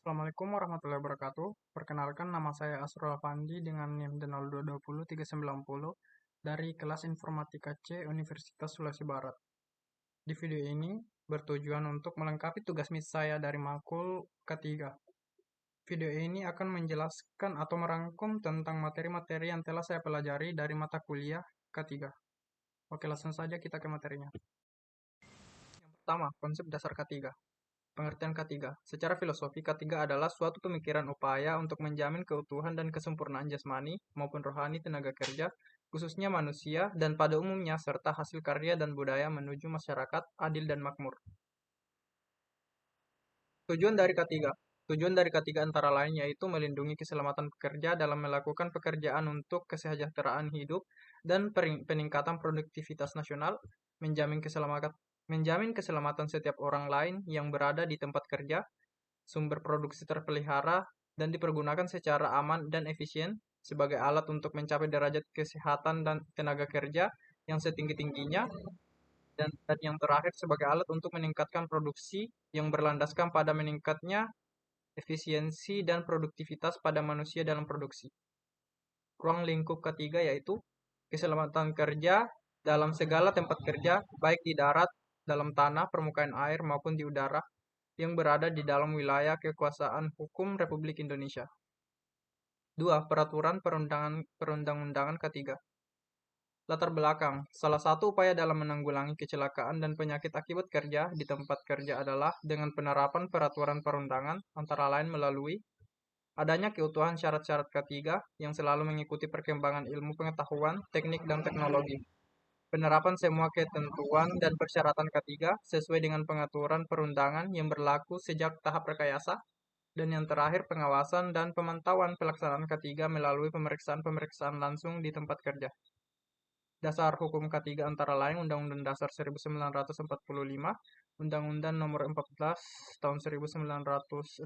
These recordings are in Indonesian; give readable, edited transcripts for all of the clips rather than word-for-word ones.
Assalamualaikum warahmatullahi wabarakatuh. Perkenalkan, nama saya Asrul Afandi dengan NIM 0220390 dari kelas Informatika C Universitas Sulawesi Barat. Di video ini bertujuan untuk melengkapi tugas mis saya dari makul ketiga. Video ini akan menjelaskan atau merangkum tentang materi-materi yang telah saya pelajari dari mata kuliah ketiga. Oke, langsung saja kita ke materinya. Yang pertama, konsep dasar ketiga. Pengertian ketiga. Secara filosofi, ketiga adalah suatu pemikiran upaya untuk menjamin keutuhan dan kesempurnaan jasmani maupun rohani tenaga kerja, khususnya manusia dan pada umumnya, serta hasil karya dan budaya menuju masyarakat adil dan makmur. Tujuan dari ketiga. Tujuan dari ketiga antara lain yaitu melindungi keselamatan pekerja dalam melakukan pekerjaan untuk kesejahteraan hidup dan peningkatan produktivitas nasional, menjamin keselamatan setiap orang lain yang berada di tempat kerja, sumber produksi terpelihara, dan dipergunakan secara aman dan efisien sebagai alat untuk mencapai derajat kesehatan dan tenaga kerja yang setinggi-tingginya, dan yang terakhir sebagai alat untuk meningkatkan produksi yang berlandaskan pada meningkatnya efisiensi dan produktivitas pada manusia dalam produksi. Ruang lingkup ketiga yaitu keselamatan kerja dalam segala tempat kerja, baik di darat, dalam tanah, permukaan air, maupun di udara, yang berada di dalam wilayah kekuasaan hukum Republik Indonesia. 2. Peraturan perundang-undangan ketiga. Latar belakang. Salah satu upaya dalam menanggulangi kecelakaan dan penyakit akibat kerja di tempat kerja adalah dengan penerapan peraturan perundangan, antara lain melalui adanya keutuhan syarat-syarat ketiga yang selalu mengikuti perkembangan ilmu pengetahuan, teknik, dan teknologi. Penerapan semua ketentuan dan persyaratan ketiga sesuai dengan pengaturan perundangan yang berlaku sejak tahap rekayasa, dan yang terakhir pengawasan dan pemantauan pelaksanaan ketiga melalui pemeriksaan-pemeriksaan langsung di tempat kerja. Dasar hukum ketiga antara lain Undang-Undang Dasar 1945, Undang-Undang Nomor 14 Tahun 1969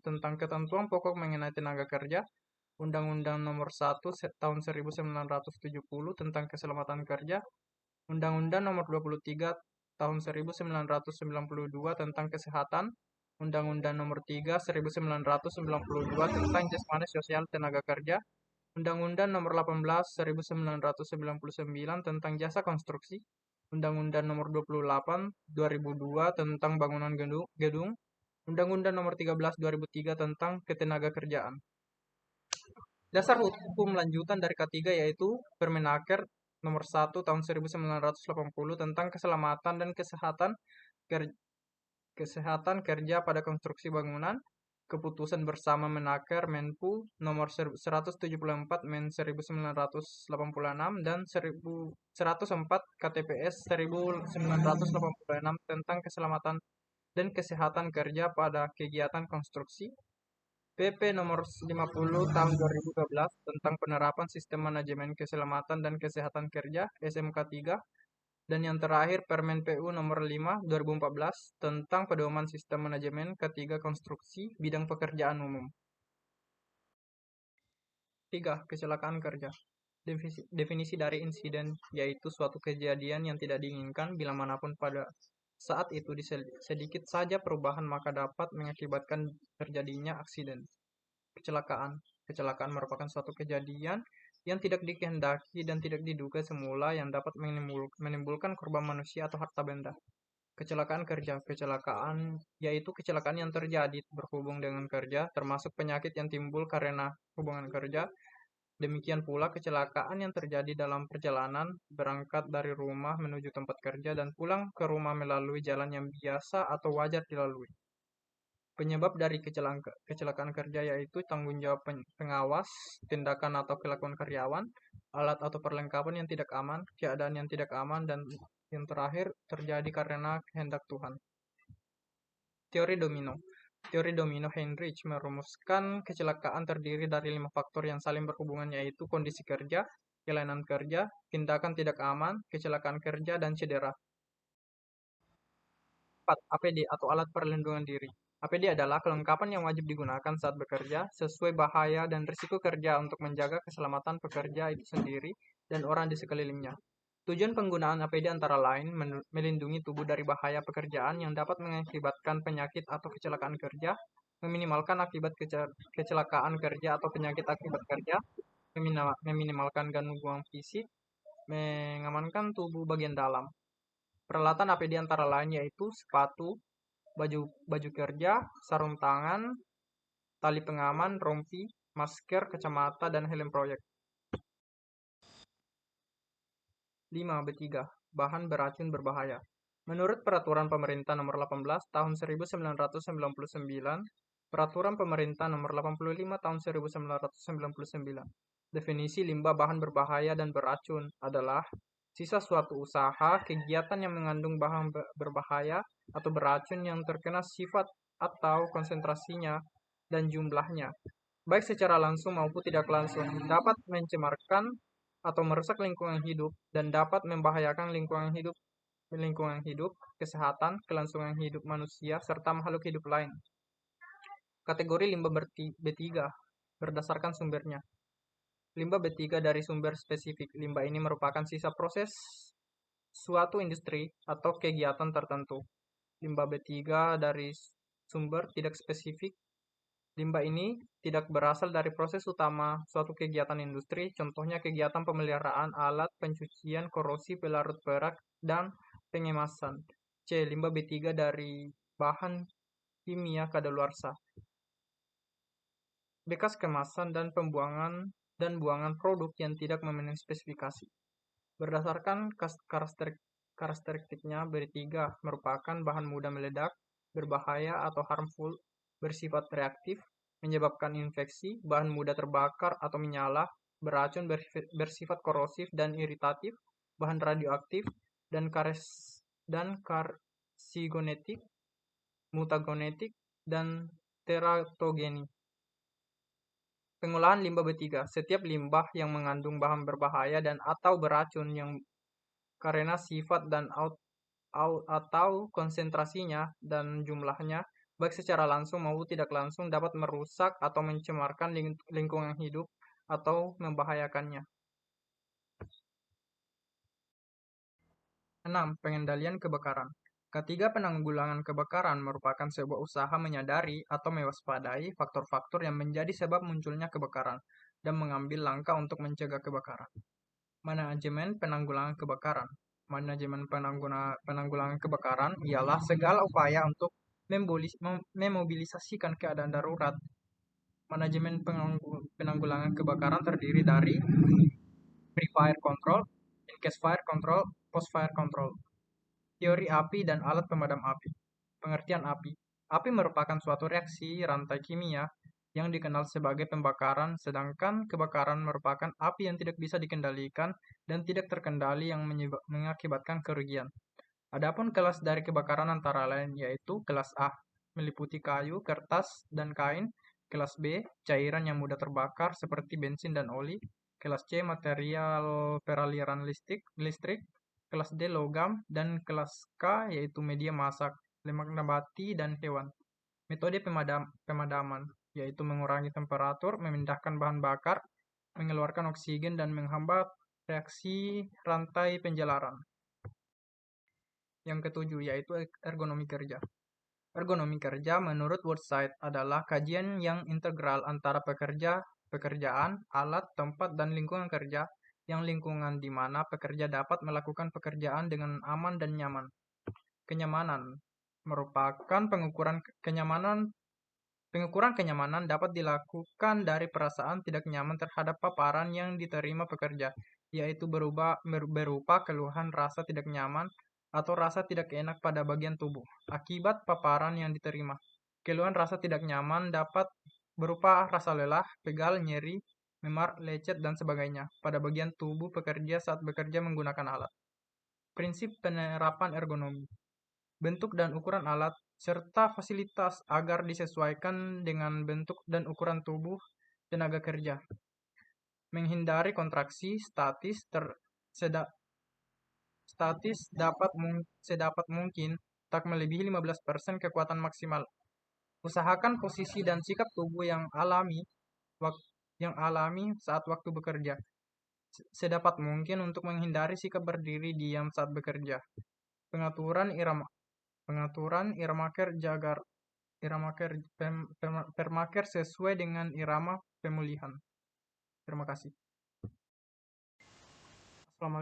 tentang ketentuan pokok mengenai tenaga kerja, Undang-Undang Nomor 1 Tahun 1970 tentang keselamatan kerja, Undang-Undang Nomor 23 Tahun 1992 tentang kesehatan, Undang-Undang Nomor 3 1992 tentang jasmani sosial tenaga kerja, Undang-Undang Nomor 18 1999 tentang jasa konstruksi, Undang-Undang Nomor 28 2002 tentang bangunan gedung, Undang-Undang Nomor 13 2003 tentang ketenaga kerjaan. Dasar hukum lanjutan dari ketiga yaitu Permenaker Nomor 1 Tahun 1980 tentang keselamatan dan kesehatan kerja pada konstruksi bangunan, Keputusan Bersama Menaker Menpu Nomor 174 Men 1986 dan 104 KTPS 1986 tentang keselamatan dan kesehatan kerja pada kegiatan konstruksi, PP Nomor 50 Tahun 2012 tentang penerapan sistem manajemen keselamatan dan kesehatan kerja SMK 3, dan yang terakhir Permen PU Nomor 5 2014 tentang pedoman sistem manajemen ketiga konstruksi bidang pekerjaan umum. 3. Kecelakaan kerja. Definisi dari insiden yaitu suatu kejadian yang tidak diinginkan bila manapun pada saat itu sedikit saja perubahan maka dapat mengakibatkan terjadinya aksiden. Kecelakaan. Kecelakaan merupakan suatu kejadian yang tidak dikehendaki dan tidak diduga semula yang dapat menimbulkan korban manusia atau harta benda. Kecelakaan kerja. Kecelakaan yaitu kecelakaan yang terjadi berhubung dengan kerja, termasuk penyakit yang timbul karena hubungan kerja. Demikian pula kecelakaan yang terjadi dalam perjalanan berangkat dari rumah menuju tempat kerja dan pulang ke rumah melalui jalan yang biasa atau wajar dilalui. Penyebab dari kecelakaan kerja yaitu tanggung jawab pengawas, tindakan atau kelakuan karyawan, alat atau perlengkapan yang tidak aman, keadaan yang tidak aman, dan yang terakhir terjadi karena kehendak Tuhan. Teori domino. Teori domino Heinrich merumuskan kecelakaan terdiri dari 5 faktor yang saling berhubungan yaitu kondisi kerja, kelainan kerja, tindakan tidak aman, kecelakaan kerja, dan cedera. 4. APD atau alat perlindungan diri. APD adalah kelengkapan yang wajib digunakan saat bekerja sesuai bahaya dan risiko kerja untuk menjaga keselamatan pekerja itu sendiri dan orang di sekelilingnya. Tujuan penggunaan APD antara lain melindungi tubuh dari bahaya pekerjaan yang dapat mengakibatkan penyakit atau kecelakaan kerja, meminimalkan akibat kecelakaan kerja atau penyakit akibat kerja, meminimalkan gangguan fisik, mengamankan tubuh bagian dalam. Peralatan APD antara lain yaitu sepatu, baju baju kerja, sarung tangan, tali pengaman, rompi, masker, kacamata, dan helm proyek. 5B3. Bahan beracun berbahaya. Menurut Peraturan Pemerintah Nomor 18 Tahun 1999, Peraturan Pemerintah Nomor 85 Tahun 1999, definisi limbah bahan berbahaya dan beracun adalah sisa suatu usaha, kegiatan yang mengandung bahan berbahaya atau beracun yang terkena sifat atau konsentrasinya dan jumlahnya, baik secara langsung maupun tidak langsung, dapat mencemarkan atau merusak lingkungan hidup dan dapat membahayakan lingkungan hidup, kesehatan, kelangsungan hidup manusia serta makhluk hidup lain. Kategori limbah B3 berdasarkan sumbernya. Limbah B3 dari sumber spesifik. Limbah ini merupakan sisa proses suatu industri atau kegiatan tertentu. Limbah B3 dari sumber tidak spesifik. Limbah ini tidak berasal dari proses utama suatu kegiatan industri, contohnya kegiatan pemeliharaan alat, pencucian, korosi, pelarut perak, dan pengemasan. C. Limbah B3 dari bahan kimia kadaluarsa. Bekas kemasan dan buangan produk yang tidak memenuhi spesifikasi. Berdasarkan karakteristiknya, B3 merupakan bahan mudah meledak, berbahaya atau harmful, bersifat reaktif, menyebabkan infeksi, bahan mudah terbakar atau menyala, beracun, bersifat korosif dan iritatif, bahan radioaktif, dan karsigonetik, mutagenetik, dan teratogeni. Pengolahan limbah B3. Setiap limbah yang mengandung bahan berbahaya dan atau beracun yang karena sifat dan atau konsentrasinya dan jumlahnya, baik secara langsung maupun tidak langsung, dapat merusak atau mencemarkan lingkungan hidup atau membahayakannya. 6. Pengendalian kebakaran. Ketiga, penanggulangan kebakaran merupakan sebuah usaha menyadari atau mewaspadai faktor-faktor yang menjadi sebab munculnya kebakaran dan mengambil langkah untuk mencegah kebakaran. Manajemen penanggulangan kebakaran. Manajemen penanggulangan kebakaran ialah segala upaya untuk memobilisasikan keadaan darurat. Manajemen penanggulangan kebakaran terdiri dari pre-fire control, in-case fire control, post-fire control. Teori api dan alat pemadam api. Pengertian api. Api merupakan suatu reaksi rantai kimia yang dikenal sebagai pembakaran, sedangkan kebakaran merupakan api yang tidak bisa dikendalikan dan tidak terkendali yang mengakibatkan kerugian. Adapun kelas dari kebakaran antara lain yaitu kelas A, meliputi kayu, kertas, dan kain. Kelas B, cairan yang mudah terbakar seperti bensin dan oli. Kelas C, material peraliran listrik. Kelas D, logam. Dan kelas K, yaitu media masak, lemak nabati, dan hewan. Metode pemadaman, yaitu mengurangi temperatur, memindahkan bahan bakar, mengeluarkan oksigen, dan menghambat reaksi rantai penjalaran. Yang ketujuh, yaitu ergonomi kerja. Ergonomi kerja menurut Woodside adalah kajian yang integral antara pekerjaan, alat, tempat, dan lingkungan kerja, yang lingkungan di mana pekerja dapat melakukan pekerjaan dengan aman dan nyaman. Kenyamanan merupakan pengukuran kenyamanan dapat dilakukan dari perasaan tidak nyaman terhadap paparan yang diterima pekerja, yaitu berupa keluhan rasa tidak nyaman atau rasa tidak enak pada bagian tubuh akibat paparan yang diterima. Keluhan rasa tidak nyaman dapat berupa rasa lelah, pegal, nyeri, memar, lecet, dan sebagainya pada bagian tubuh pekerja saat bekerja menggunakan alat. Prinsip penerapan ergonomi. Bentuk dan ukuran alat, serta fasilitas agar disesuaikan dengan bentuk dan ukuran tubuh tenaga kerja. Menghindari kontraksi sedapat mungkin, tak melebihi 15% kekuatan maksimal. Usahakan posisi dan sikap tubuh yang alami saat waktu bekerja. Sedapat mungkin untuk menghindari sikap berdiri diam saat bekerja. Pengaturan irama kerja agar permaker sesuai dengan irama pemulihan. Terima kasih. Assalamualaikum.